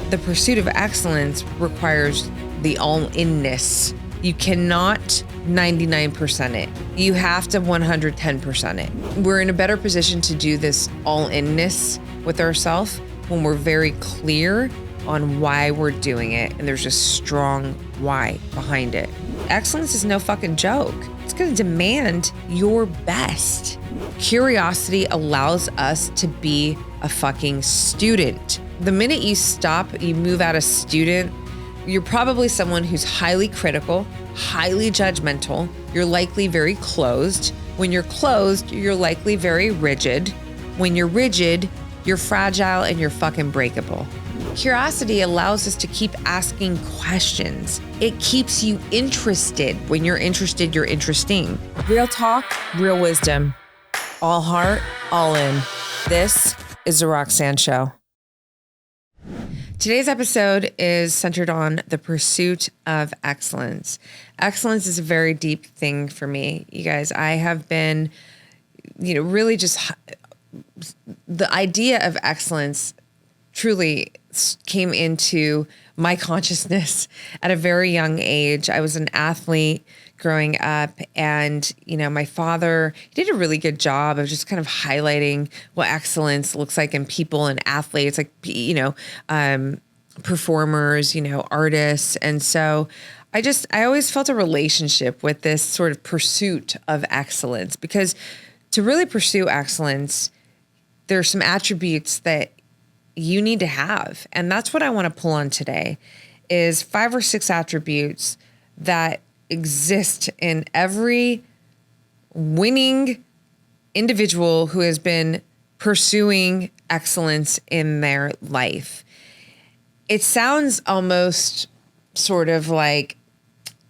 The pursuit of excellence requires the all-inness. You cannot 99% it. You have to 110% it. We're in a better position to do this all-inness with ourselves when we're very clear on why we're doing it and there's a strong why behind it. Excellence is no fucking joke. It's going to demand your best. Curiosity allows us to be a fucking student. The minute you stop, you move out of student, you're probably someone who's highly critical, highly judgmental. You're likely very closed. When you're closed, you're likely very rigid. When you're rigid, you're fragile and you're fucking breakable. Curiosity allows us to keep asking questions. It keeps you interested. When you're interested, you're interesting. Real talk, real wisdom. All heart, all in. This is The Roxanne Show. Today's episode is centered on the pursuit of excellence. Excellence is a very deep thing for me. You guys, I have been, really just the idea of excellence truly came into my consciousness at a very young age. I was an athlete growing up, and my father did a really good job of just kind of highlighting what excellence looks like in people and athletes, like performers, artists. And so I always felt a relationship with this sort of pursuit of excellence, because to really pursue excellence, there's some attributes that you need to have. And that's what I want to pull on today, is 5 or 6 attributes that exist in every winning individual who has been pursuing excellence in their life. It sounds almost sort of like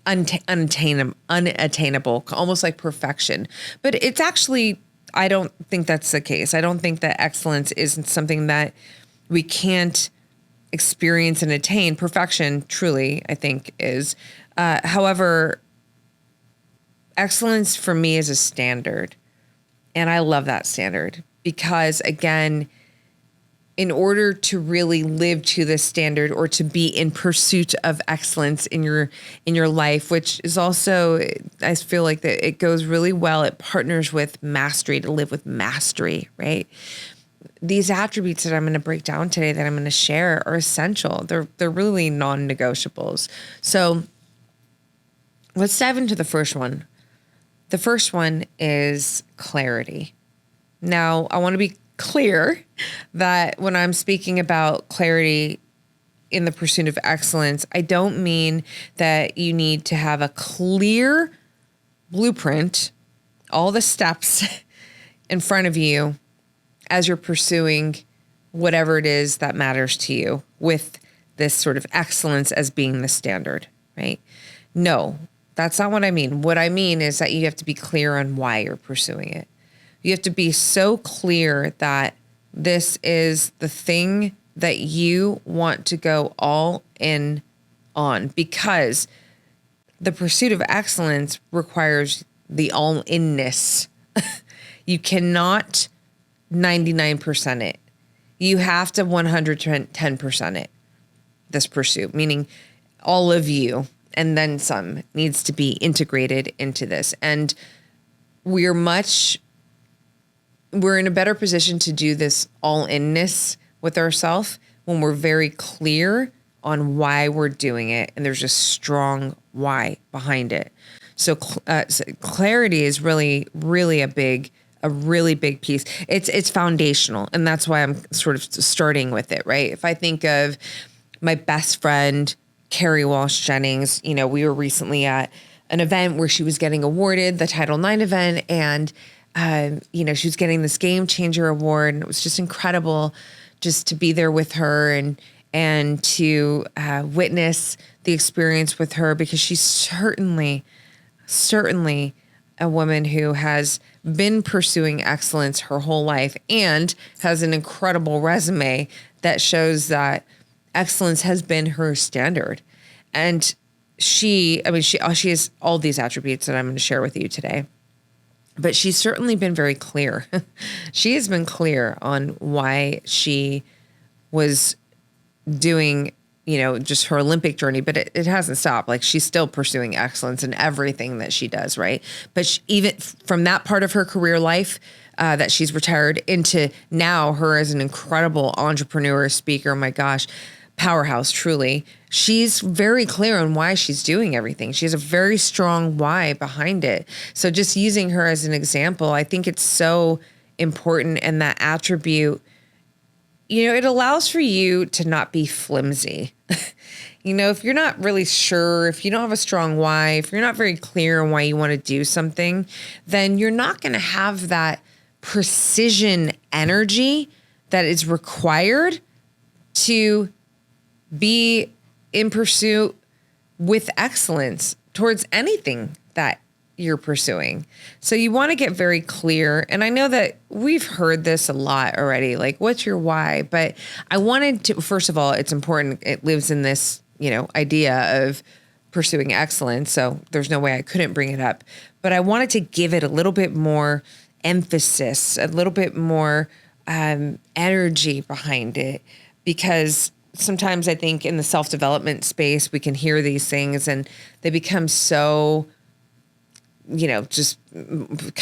unattainable, almost like perfection. But it's actually, I don't think that's the case. I don't think that excellence isn't something that we can't experience and attain. Perfection, truly, I think, is. However, excellence for me is a standard. And I love that standard because, again, in order to really live to this standard, or to be in pursuit of excellence in your life, which is also, I feel like that it goes really well. It partners with mastery, to live with mastery, right? These attributes that I'm going to break down today, that I'm going to share, are essential. They're really non-negotiables. So let's dive into the first one. The first one is clarity. Now, I want to be clear that when I'm speaking about clarity in the pursuit of excellence, I don't mean that you need to have a clear blueprint, all the steps in front of you as you're pursuing whatever it is that matters to you, with this sort of excellence as being the standard, right? No, that's not what I mean. What I mean is that you have to be clear on why you're pursuing it. You have to be so clear that this is the thing that you want to go all in on, because the pursuit of excellence requires the all-inness. You cannot 99% it. You have to 110% it. This pursuit, meaning all of you and then some, needs to be integrated into this. And we're in a better position to do this all-inness with ourselves when we're very clear on why we're doing it and there's a strong why behind it. So clarity is really, really a really big piece. It's foundational, and that's why I'm sort of starting with it, right? If I think of my best friend, Kerri Walsh Jennings, we were recently at an event where she was getting awarded the Title IX event, and she was getting this Game Changer award, and it was just incredible just to be there with her and to witness the experience with her, because she's certainly a woman who has been pursuing excellence her whole life and has an incredible resume that shows that excellence has been her standard. And she has all these attributes that I'm going to share with you today. But she's certainly been very clear. She has been clear on why she was doing, just her Olympic journey, but it hasn't stopped. Like, she's still pursuing excellence in everything that she does, right? But even from that part of her career life that she's retired into now, her as an incredible entrepreneur, speaker, oh my gosh, powerhouse, truly. She's very clear on why she's doing everything. She has a very strong why behind it. So just using her as an example, I think it's so important. And that attribute, it allows for you to not be flimsy. If you're not really sure, if you don't have a strong why, if you're not very clear on why you want to do something, then you're not going to have that precision energy that is required to be in pursuit with excellence towards anything that you're pursuing. So you want to get very clear. And I know that we've heard this a lot already, like, what's your why? But I wanted to, first of all, it's important. It lives in this, idea of pursuing excellence. So there's no way I couldn't bring it up, but I wanted to give it a little bit more emphasis, a little bit more energy behind it, because sometimes I think in the self-development space, we can hear these things and they become so, just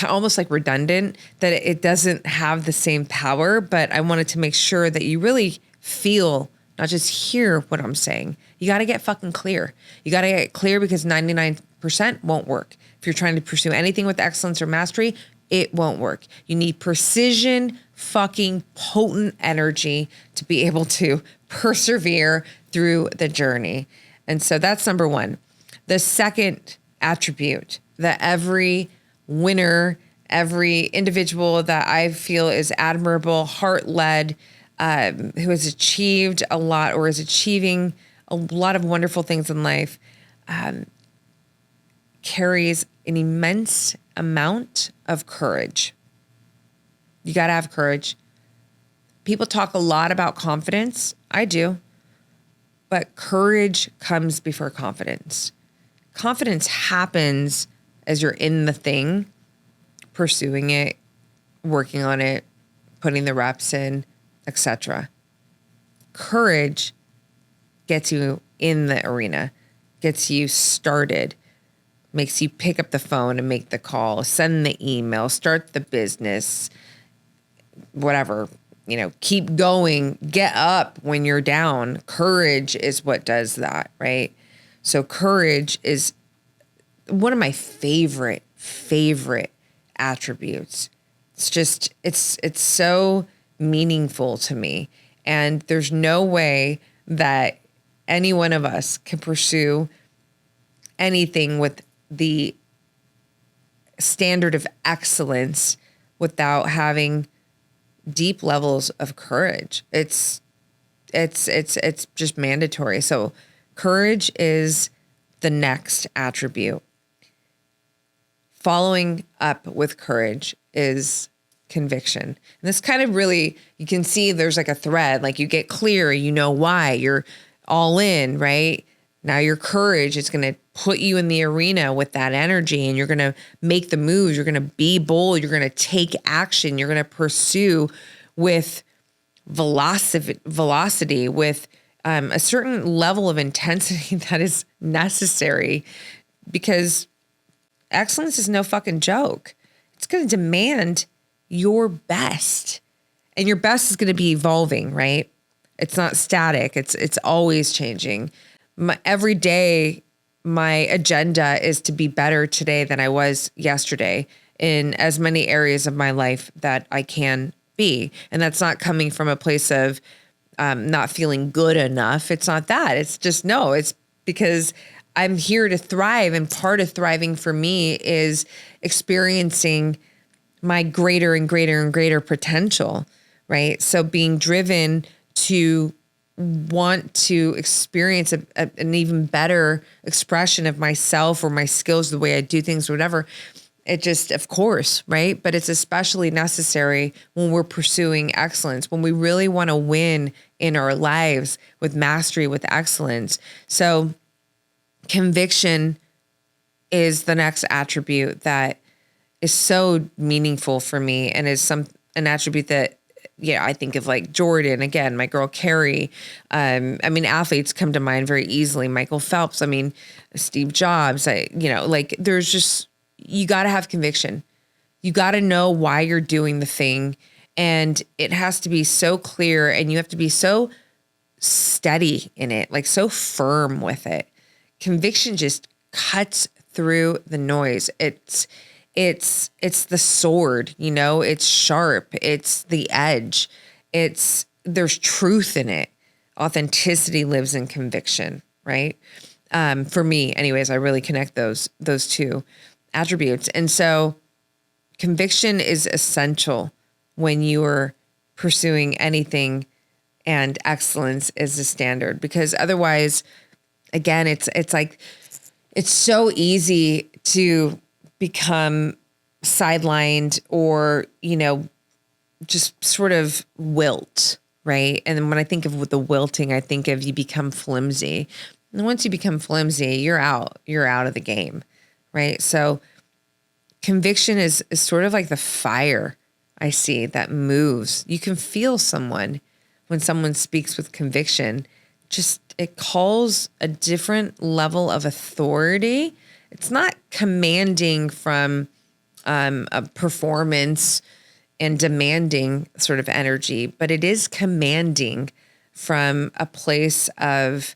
almost like redundant, that it doesn't have the same power. But I wanted to make sure that you really feel, not just hear what I'm saying. You got to get fucking clear. You got to get clear, because 99% won't work. If you're trying to pursue anything with excellence or mastery, it won't work. You need precision, fucking potent energy to be able to persevere through the journey. And so that's number one. The second attribute that every winner, every individual that I feel is admirable, heart-led, who has achieved a lot or is achieving a lot of wonderful things in life, carries an immense amount of courage. You got to have courage. People talk a lot about confidence. I do. But courage comes before confidence. Confidence happens as you're in the thing, pursuing it, working on it, putting the reps in, etc. Courage gets you in the arena, gets you started, makes you pick up the phone and make the call, send the email, start the business, whatever, keep going, get up when you're down. Courage is what does that, right? So courage is one of my favorite attributes. It's so meaningful to me. And there's no way that any one of us can pursue anything with the standard of excellence without having deep levels of courage. It's just mandatory. So courage is the next attribute. Following up with courage is conviction. And this kind of really, you can see there's like a thread, like you get clear, why, you're all in, right? Now your courage is going to put you in the arena with that energy, and you're going to make the moves. You're going to be bold. You're going to take action. You're going to pursue with velocity, with a certain level of intensity that is necessary, because excellence is no fucking joke. It's going to demand your best, and your best is going to be evolving, right? It's not static. It's always changing. Every day, my agenda is to be better today than I was yesterday in as many areas of my life that I can be. And that's not coming from a place of not feeling good enough. It's not that. It's just, no, it's because I'm here to thrive. And part of thriving for me is experiencing my greater and greater and greater potential, right? So being driven to want to experience an even better expression of myself or my skills, the way I do things, whatever. It just, of course, right? But it's especially necessary when we're pursuing excellence, when we really want to win in our lives with mastery, with excellence. So conviction is the next attribute that is so meaningful for me, and is an attribute that I think of like Jordan, again, my girl Kerri. Athletes come to mind very easily. Michael Phelps, Steve Jobs. There's just, you got to have conviction. You got to know why you're doing the thing. And it has to be so clear, and you have to be so steady in it, like so firm with it. Conviction just cuts through the noise. It's the sword, it's sharp. It's the edge. There's truth in it. Authenticity lives in conviction, right? For me anyways, I really connect those two attributes. And so conviction is essential when you are pursuing anything, and excellence is the standard, because otherwise, again, it's like, it's so easy to become sidelined or, just sort of wilt, right? And then when I think of with the wilting, I think of you become flimsy. And once you become flimsy, you're out of the game, right? So conviction is sort of like the fire I see that moves. You can feel someone when someone speaks with conviction. Just, it calls a different level of authority. It's not commanding from a performance and demanding sort of energy, but it is commanding from a place of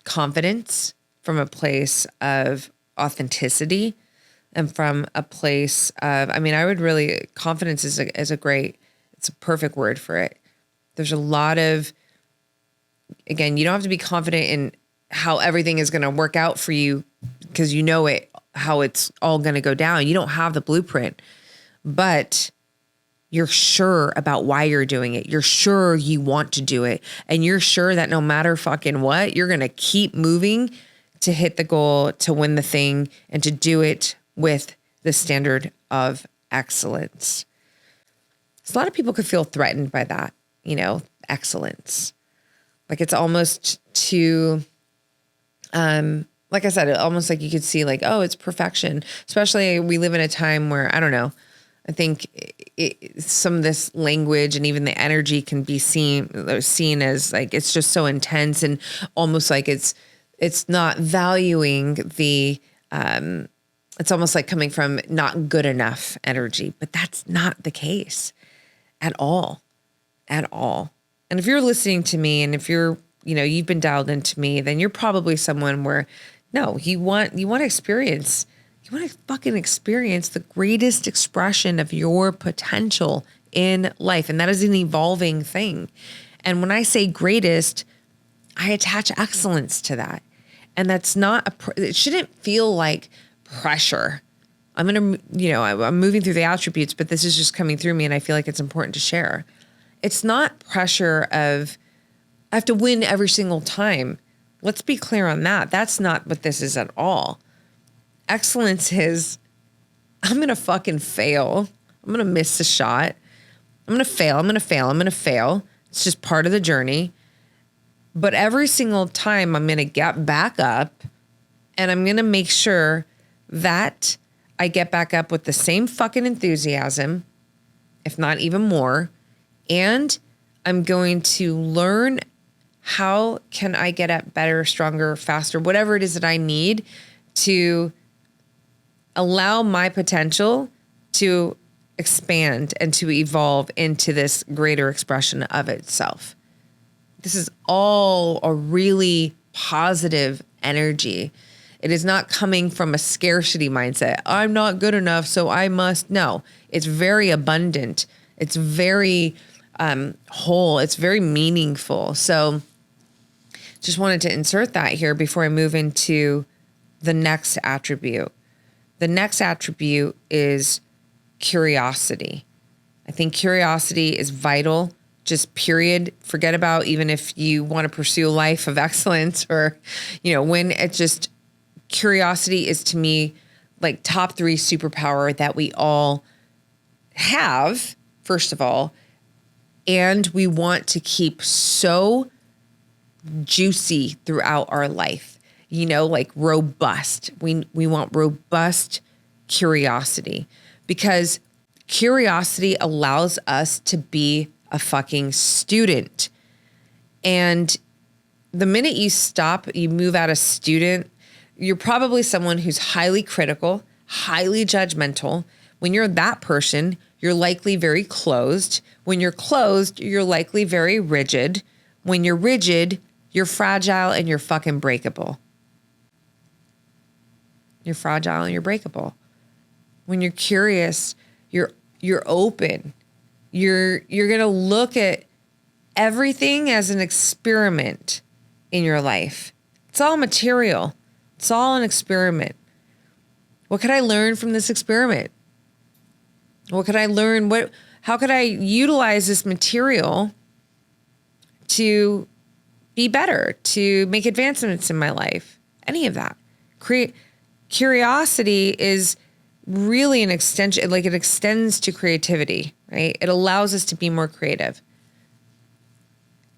confidence, from a place of authenticity, and from a place of, confidence is it's a perfect word for it. There's a lot of, again, you don't have to be confident in how everything is going to work out for you because how it's all going to go down. You don't have the blueprint, but you're sure about why you're doing it. You're sure you want to do it. And you're sure that no matter fucking what, you're going to keep moving to hit the goal, to win the thing, and to do it with the standard of excellence. So a lot of people could feel threatened by that, excellence. Like it's almost too, like I said, almost like you could see like, oh, it's perfection. Especially we live in a time where, I don't know, I think some of this language and even the energy can be seen as like, it's just so intense and almost like it's not valuing the, it's almost like coming from not good enough energy, but that's not the case at all. And if you're listening to me and if you're, you've been dialed into me, then you're probably someone where, no, you want to experience, you want to fucking experience the greatest expression of your potential in life. And that is an evolving thing. And when I say greatest, I attach excellence to that. And that's not, it shouldn't feel like pressure. I'm moving through the attributes, but this is just coming through me and I feel like it's important to share. It's not pressure of, I have to win every single time. Let's be clear on that. That's not what this is at all. Excellence is, I'm going to fucking fail. I'm going to miss a shot. I'm going to fail. It's just part of the journey. But every single time I'm going to get back up and I'm going to make sure that I get back up with the same fucking enthusiasm, if not even more. And I'm going to learn how can I get up better, stronger, faster, whatever it is that I need to allow my potential to expand and to evolve into this greater expression of itself. This is all a really positive energy. It is not coming from a scarcity mindset. I'm not good enough, so I must. No, it's very abundant. It's very whole. It's very meaningful. So just wanted to insert that here before I move into the next attribute. The next attribute is curiosity. I think curiosity is vital, just period. Forget about even if you want to pursue a life of excellence or, when it's just, curiosity is to me like top 3 superpower that we all have, first of all, and we want to keep so juicy throughout our life, like robust. We want robust curiosity, because Curiosity allows us to be a fucking student. And the minute you move out of student, you're probably someone who's highly critical, highly judgmental. When you're that person, you're likely very closed. When you're closed, you're likely very rigid. When you're rigid, you're fragile and you're fucking breakable. You're fragile and you're breakable. When you're curious, you're open. You're going to look at everything as an experiment in your life. It's all material. It's all an experiment. What could I learn from this experiment? What could I learn? How could I utilize this material to be better, to make advancements in my life? Any of that. Curiosity is really an extension, like it extends to creativity, right? It allows us to be more creative.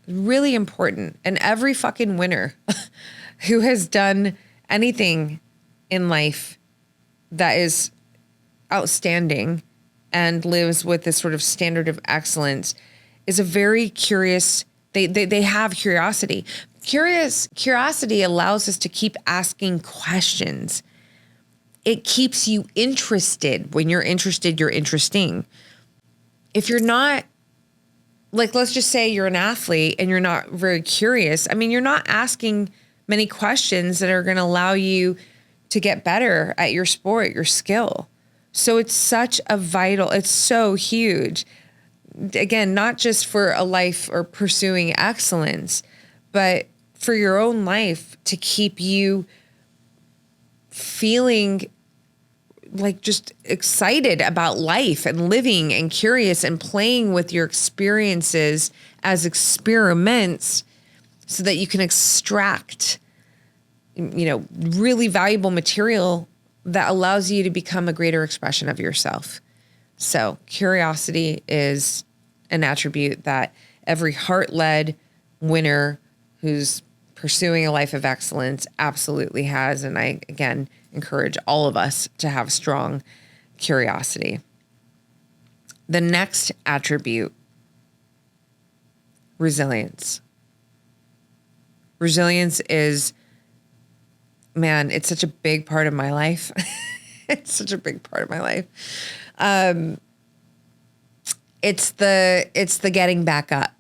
Really important. And every fucking winner who has done anything in life that is outstanding and lives with this sort of standard of excellence is a very curious, they have curiosity. Curiosity allows us to keep asking questions. It keeps you interested. When you're interested, you're interesting. If you're not, like, let's just say you're an athlete and you're not very curious. I mean, you're not asking many questions that are going to allow you to get better at your sport, your skill. So it's it's so huge. Again, not just for a life or pursuing excellence, but for your own life, to keep you feeling like just excited about life and living and curious and playing with your experiences as experiments so that you can extract, really valuable material that allows you to become a greater expression of yourself. So curiosity is an attribute that every heart-led winner who's pursuing a life of excellence absolutely has. And I, again, encourage all of us to have strong curiosity. The next attribute, resilience. Resilience is, man, it's such a big part of my life. It's such a big part of my life. It's the getting back up.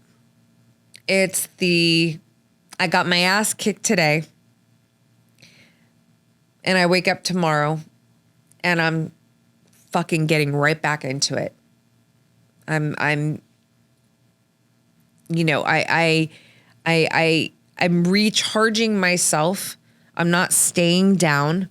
I got my ass kicked today and I wake up tomorrow and I'm fucking getting right back into it. I'm recharging myself. I'm not staying down.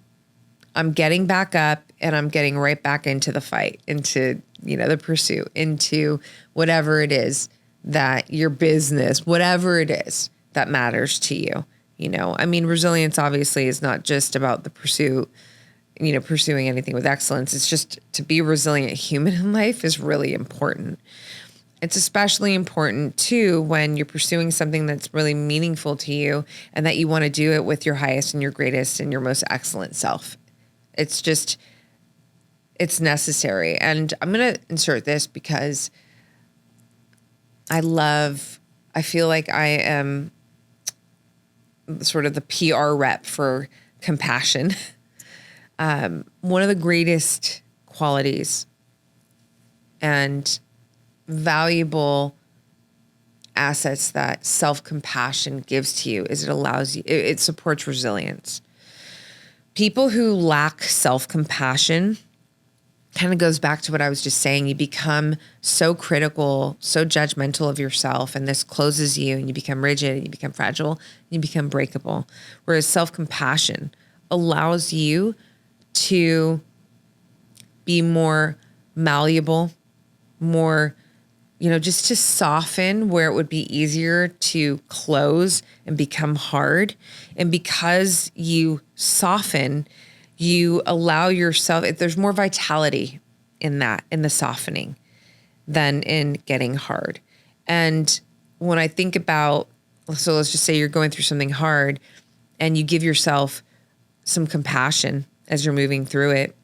I'm getting back up and I'm getting right back into the fight, into, the pursuit, into whatever it is that your business, whatever it is that matters to you. Resilience obviously is not just about the pursuit, pursuing anything with excellence. It's just to be a resilient human in life is really important. It's especially important too when you're pursuing something that's really meaningful to you and that you want to do it with your highest and your greatest and your most excellent self. It's necessary. And I'm going to insert this because I feel like I am sort of the PR rep for compassion. One of the greatest qualities and valuable assets that self-compassion gives to you is it supports resilience. People who lack self-compassion, kind of goes back to what I was just saying. You become so critical, so judgmental of yourself, and this closes you and you become rigid and you become fragile and you become breakable. Whereas self-compassion allows you to be more malleable, more, just to soften where it would be easier to close and become hard. And because you soften, you allow yourself, there's more vitality in the softening than in getting hard. And when I think about, so let's just say you're going through something hard and you give yourself some compassion as you're moving through it,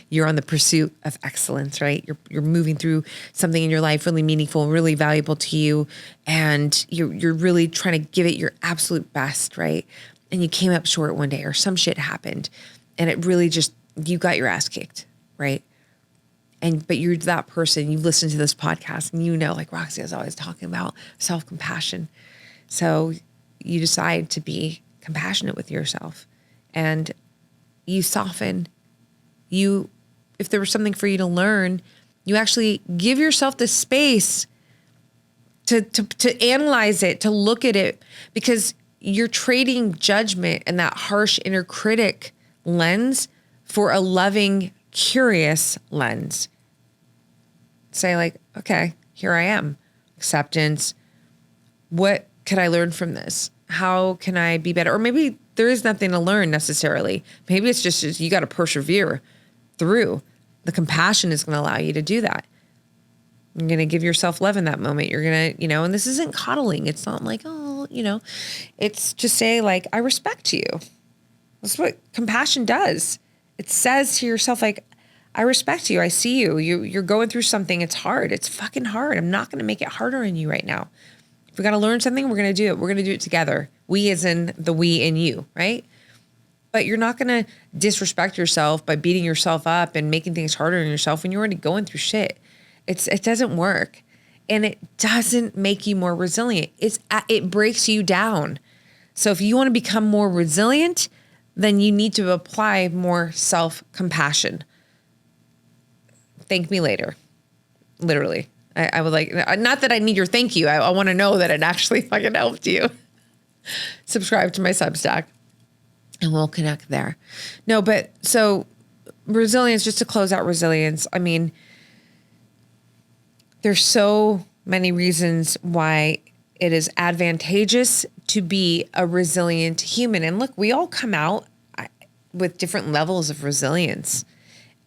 you're on the pursuit of excellence, right? You're moving through something in your life really meaningful, really valuable to you, and you're really trying to give it your absolute best, right? And you came up short one day, or some shit happened, and it really just, you got your ass kicked, right? But you're that person, you listen to this podcast and you know, like Roxy is always talking about self-compassion. So you decide to be compassionate with yourself, and you soften. If there was something for you to learn, you actually give yourself the space to analyze it, to look at it, because you're trading judgment and that harsh inner critic lens for a loving, curious lens. Say like, okay, here I am. Acceptance. What could I learn from this? How can I be better? Or maybe there is nothing to learn necessarily. Maybe it's just you got to persevere through. The compassion is going to allow you to do that. You're going to give yourself love in that moment. You're going to, and this isn't coddling. It's not like, it's just say like, I respect you. That's what compassion does. It says to yourself, like, I respect you. I see you. You're going through something. It's hard. It's fucking hard. I'm not going to make it harder on you right now. If we got to learn something, we're going to do it. We're going to do it together. We as in the we and you, right? But you're not going to disrespect yourself by beating yourself up and making things harder on yourself when you're already going through shit. It doesn't work. And it doesn't make you more resilient. It breaks you down. So if you want to become more resilient, then you need to apply more self-compassion. Thank me later. Literally. I would like, not that I need your thank you. I want to know that it actually fucking helped you. Subscribe to my Substack and we'll connect there. No, but so resilience, just to close out resilience. I mean, there's so many reasons why it is advantageous to be a resilient human. And look, we all come out with different levels of resilience.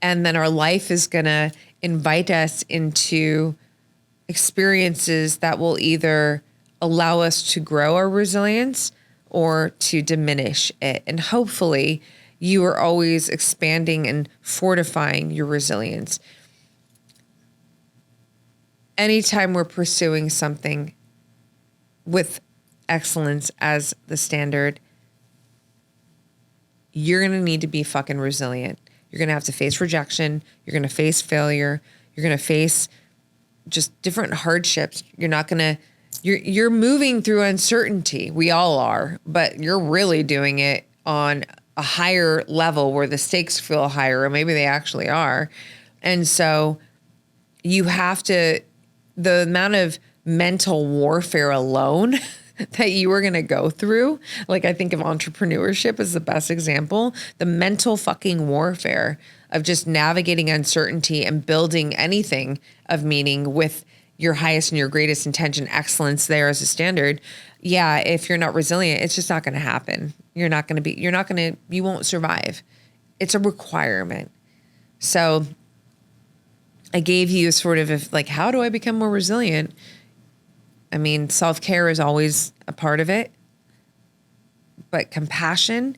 And then our life is going to invite us into experiences that will either allow us to grow our resilience or to diminish it. And hopefully you are always expanding and fortifying your resilience. Anytime we're pursuing something with excellence as the standard, you're going to need to be fucking resilient. You're going to have to face rejection. You're going to face failure. You're going to face just different hardships. You're moving through uncertainty. We all are, but you're really doing it on a higher level where the stakes feel higher, or maybe they actually are. And so you have to, the amount of mental warfare alone that you are going to go through. Like, I think of entrepreneurship as the best example, the mental fucking warfare of just navigating uncertainty and building anything of meaning with your highest and your greatest intention, excellence there as a standard. Yeah. If you're not resilient, it's just not going to happen. You won't survive. It's a requirement. So I gave you sort of like, how do I become more resilient? I mean, self-care is always a part of it, but compassion,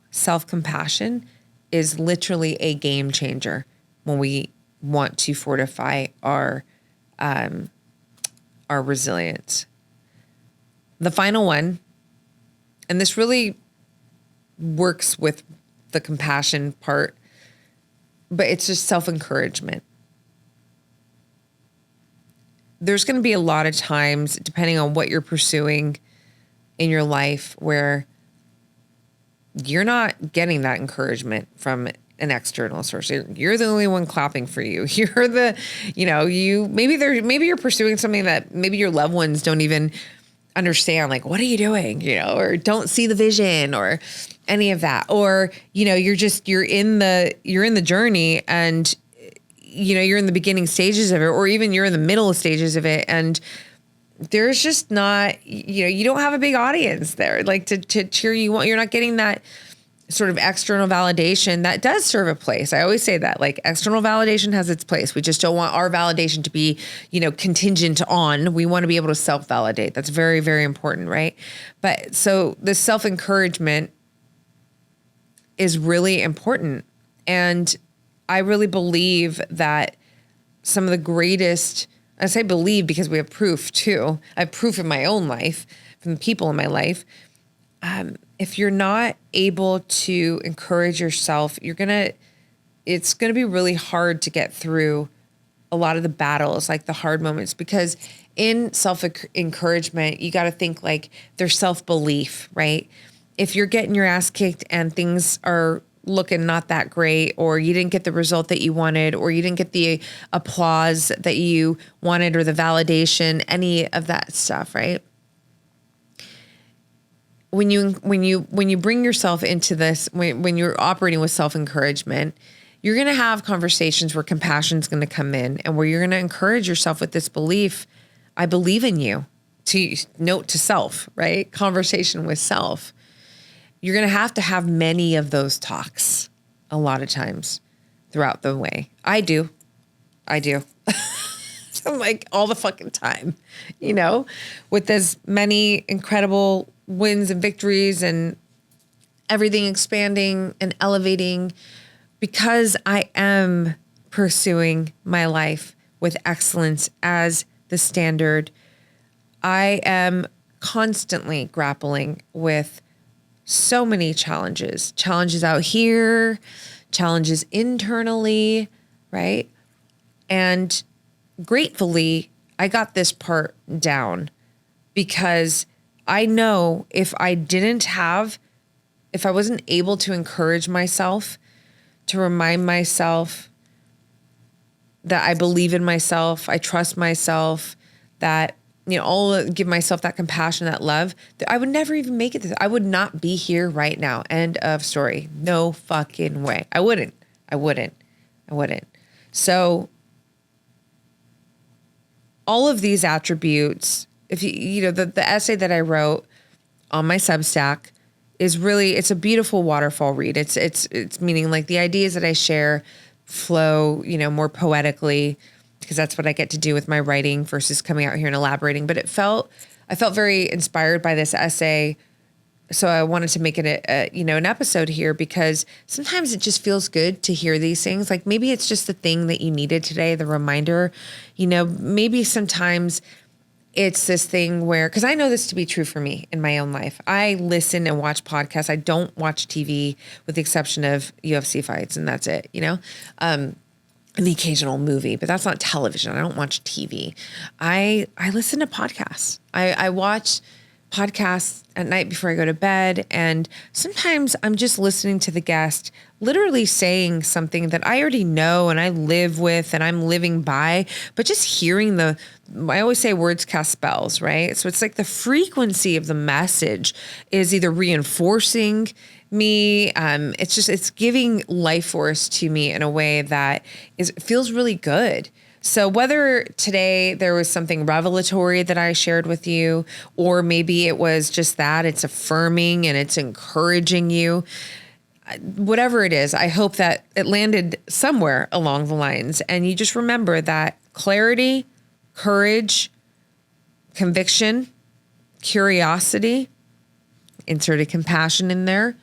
self-compassion is literally a game changer when we want to fortify our resilience. The final one, and this really works with the compassion part, but it's just self-encouragement. There's going to be a lot of times, depending on what you're pursuing in your life, where you're not getting that encouragement from an external source. You're the only one clapping for you. You're the, maybe you're pursuing something that maybe your loved ones don't even understand. Like, what are you doing? Or don't see the vision or any of that. Or, you're in the journey and you're in the beginning stages of it, or even you're in the middle stages of it. And there's just not, you don't have a big audience there, like to cheer you on. You're not getting that sort of external validation that does serve a place. I always say that, like, external validation has its place. We just don't want our validation to be, contingent on, we want to be able to self-validate. That's very, very important. Right. But so the self-encouragement is really important. And I really believe that some of the greatest, I say believe because we have proof too. I have proof in my own life from the people in my life. If you're not able to encourage yourself, it's going to be really hard to get through a lot of the battles, like the hard moments, because in self-encouragement, you got to think like there's self-belief, right? If you're getting your ass kicked and things are looking not that great, or you didn't get the result that you wanted, or you didn't get the applause that you wanted, or the validation, any of that stuff, right? When you bring yourself into this, when you're operating with self-encouragement, you're going to have conversations where compassion is going to come in, and where you're going to encourage yourself with this belief, I believe in you, to note to self, right? Conversation with self. You're going to have many of those talks a lot of times throughout the way. I do. I'm like all the fucking time, with as many incredible wins and victories and everything expanding and elevating, because I am pursuing my life with excellence as the standard. I am constantly grappling with so many challenges out here, challenges internally, right? And gratefully, I got this part down, because I know if I wasn't able to encourage myself, to remind myself that I believe in myself, I trust myself, that, give myself that compassion, that love, that I would never even make it. I would not be here right now. End of story. No fucking way. I wouldn't. So all of these attributes, if the essay that I wrote on my Substack is really, it's a beautiful waterfall read. It's meaning like the ideas that I share flow, more poetically, because that's what I get to do with my writing versus coming out here and elaborating. But I felt very inspired by this essay. So I wanted to make it an episode here, because sometimes it just feels good to hear these things. Like maybe it's just the thing that you needed today, the reminder, maybe sometimes it's this thing where, because I know this to be true for me in my own life. I listen and watch podcasts. I don't watch TV with the exception of UFC fights, and that's it, and the occasional movie, but that's not television. I don't watch TV. I listen to podcasts. I watch podcasts at night before I go to bed. And sometimes I'm just listening to the guest literally saying something that I already know and I live with and I'm living by, but just hearing I always say words cast spells, right? So it's like the frequency of the message is either reinforcing me. It's giving life force to me in a way that feels really good. So whether today there was something revelatory that I shared with you, or maybe it was just that it's affirming and it's encouraging you, whatever it is, I hope that it landed somewhere along the lines. And you just remember that clarity, courage, conviction, curiosity, inserted compassion in there,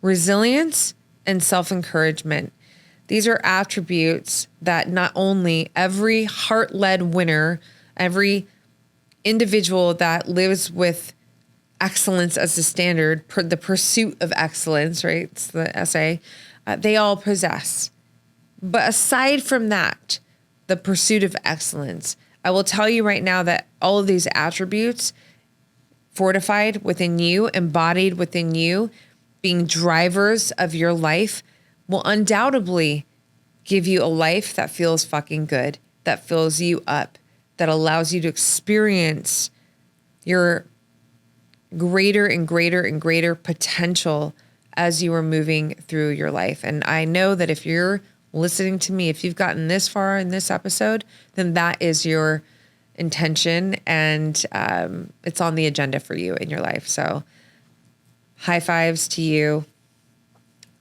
resilience, and self-encouragement. These are attributes that not only every heart-led winner, every individual that lives with excellence as the standard, the pursuit of excellence, right? It's the essay, they all possess. But aside from that, the pursuit of excellence, I will tell you right now that all of these attributes fortified within you, embodied within you, being drivers of your life, will undoubtedly give you a life that feels fucking good, that fills you up, that allows you to experience your greater and greater and greater potential as you are moving through your life. And I know that if you're listening to me, if you've gotten this far in this episode, then that is your intention, and it's on the agenda for you in your life. So high fives to you.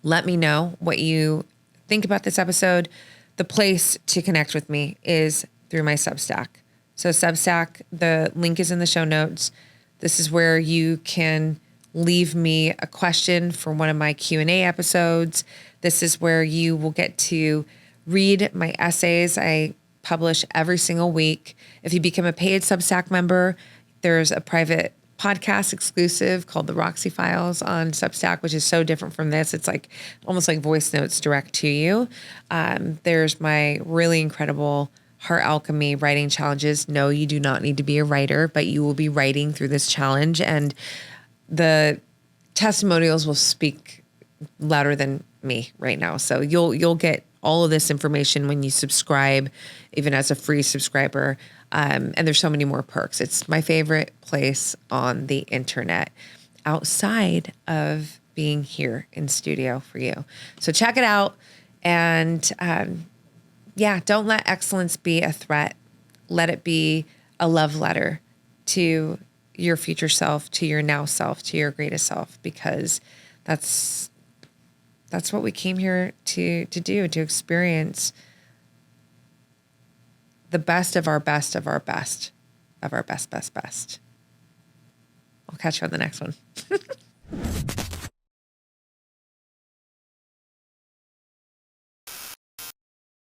Let me know what you think about this episode. The place to connect with me is through my Substack. So Substack, the link is in the show notes. This is where you can leave me a question for one of my Q&A episodes. This is where you will get to read my essays. I publish every single week. If you become a paid Substack member, there's a private podcast exclusive called the Roxy Files on Substack, which is so different from this. It's like almost like voice notes direct to you. There's my really incredible Heart Alchemy writing challenges. No, you do not need to be a writer, but you will be writing through this challenge, and the testimonials will speak louder than me right now. So you'll get all of this information when you subscribe, even as a free subscriber. And there's so many more perks. It's my favorite place on the internet outside of being here in studio for you. So check it out. And don't let excellence be a threat. Let it be a love letter to your future self, to your now self, to your greatest self, because that's what we came here to do, to experience the best of our best of our best of our best. I'll catch you on the next one.